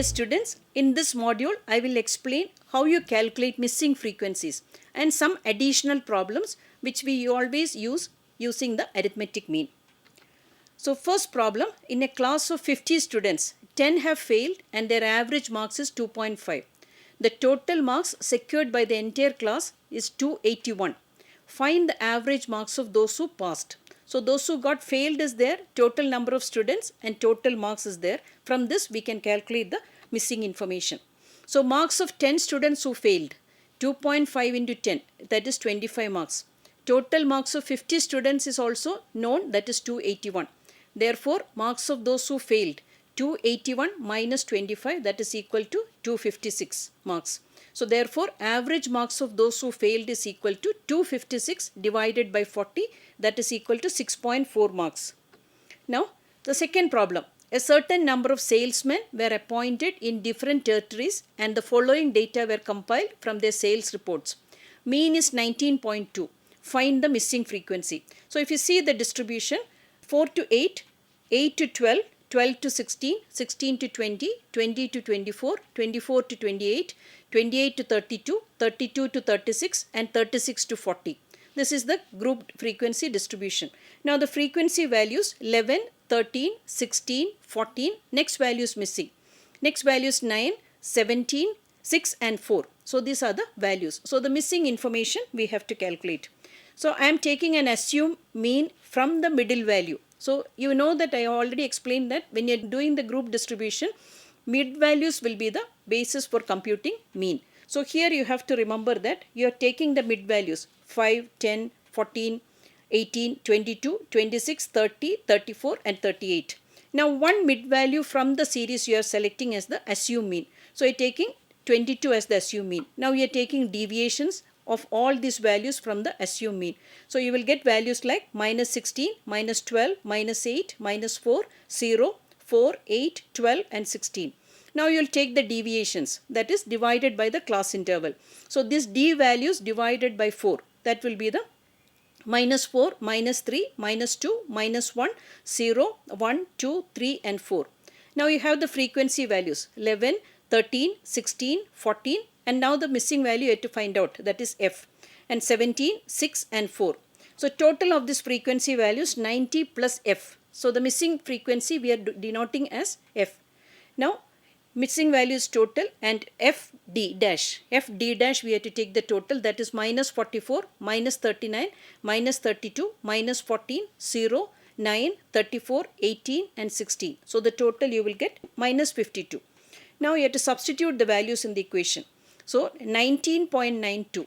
Dear students, in this module, I will explain how you calculate missing frequencies and some additional problems which we always use using the arithmetic mean. So first problem, in a class of 50 students, 10 have failed and their average marks is 2.5. The total marks secured by the entire class is 281. Find the average marks of those who passed. So those who got failed is there, total number of students and total marks is there. From this we can calculate the missing information. So marks of 10 students who failed, 2.5 into 10, that is 25 marks. Total marks of 50 students is also known, that is 281. Therefore, marks of those who failed, 281 minus 25, that is equal to 256 marks. So therefore, average marks of those who failed is equal to 256 divided by 40, that is equal to 6.4 marks. Now, the second problem. A certain number of salesmen were appointed in different territories and the following data were compiled from their sales reports. Mean is 19.2. Find the missing frequency. So if you see the distribution, 4 to 8, 8 to 12, 12 to 16, 16 to 20, 20 to 24, 24 to 28, 28 to 32, 32 to 36 and 36 to 40. This is the group frequency distribution. Now the frequency values 11, 13, 16, 14. Next value is missing. Next value is 9, 17, 6 and 4. So these are the values. So the missing information we have to calculate. So I am taking an assumed mean from the middle value. So you know that I already explained that when you are doing the group distribution, mid values will be the basis for computing mean. So here you have to remember that you are taking the mid values 5, 10, 14, 18, 22, 26, 30, 34 and 38. Now one mid value from the series you are selecting as the assumed mean. So you are taking 22 as the assumed mean. Now you are taking deviations of all these values from the assumed mean. So you will get values like minus 16, minus 12, minus 8, minus 4, 0, 4, 8, 12 and 16. Now you will take the deviations, that is divided by the class interval. So this d values divided by 4, that will be the minus 4, minus 3, minus 2, minus 1, 0, 1, 2, 3 and 4. Now you have the frequency values 11, 13, 16, 14 and now the missing value you have to find out, that is f, and 17, 6 and 4. So total of this frequency values 90 plus f. So the missing frequency we are denoting as f. Now missing value is total and fd dash we have to take the total, that is minus 44, minus 39, minus 32, minus 14, 0, 9, 34, 18 and 16. So the total you will get minus 52. Now you have to substitute the values in the equation. So 19.92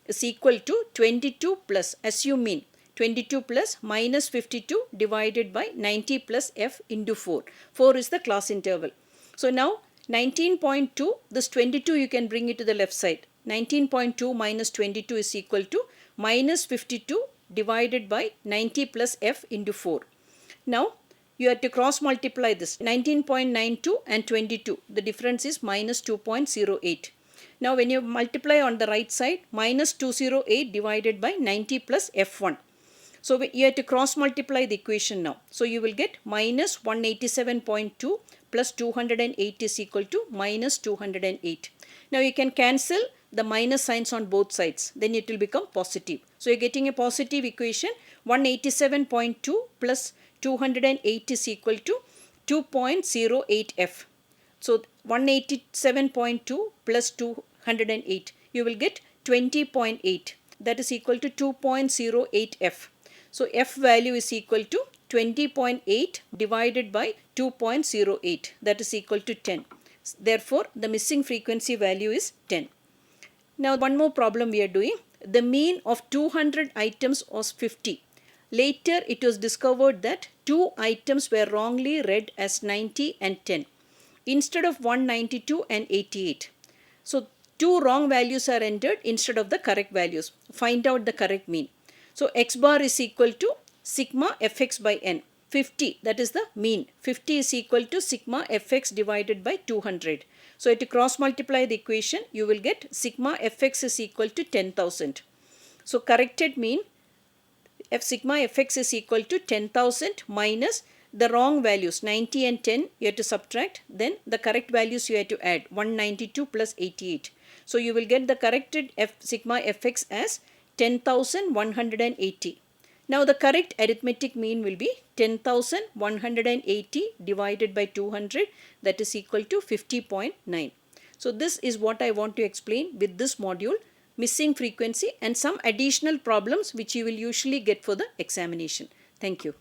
is equal to 22 plus assume mean, 22 plus minus 52 divided by 90 plus f into 4. 4 is the class interval. So now 19.2, this 22 you can bring it to the left side. 19.2 minus 22 is equal to minus 52 divided by 90 plus f into 4. Now you have to cross multiply this 19.92 and 22. The difference is minus 2.08. Now when you multiply on the right side, minus 208 divided by 90 plus f1. So you have to cross multiply the equation now. So you will get minus 187.2 plus 208 is equal to minus 208. Now you can cancel the minus signs on both sides. Then it will become positive. So you are getting a positive equation. 187.2 plus 208 is equal to 2.08f. So 187.2 plus 208, you will get 20.8. That is equal to 2.08f. So f value is equal to 20.8 divided by 2.08, that is equal to 10. Therefore, the missing frequency value is 10. Now one more problem we are doing. The mean of 200 items was 50. Later it was discovered that 2 items were wrongly read as 90 and 10 instead of 192 and 88. So 2 wrong values are entered instead of the correct values. Find out the correct mean. So x bar is equal to sigma fx by n. 50, that is the mean. 50 is equal to sigma fx divided by 200. So to cross multiply the equation, you will get sigma fx is equal to 10,000. So corrected mean f sigma fx is equal to 10,000 minus the wrong values 90 and 10 you have to subtract, then the correct values you have to add 192 plus 88. So you will get the corrected sigma fx as 10,180. Now the correct arithmetic mean will be 10,180 divided by 200, that is equal to 50.9. So this is what I want to explain with this module, missing frequency, and some additional problems which you will usually get for the examination. Thank you.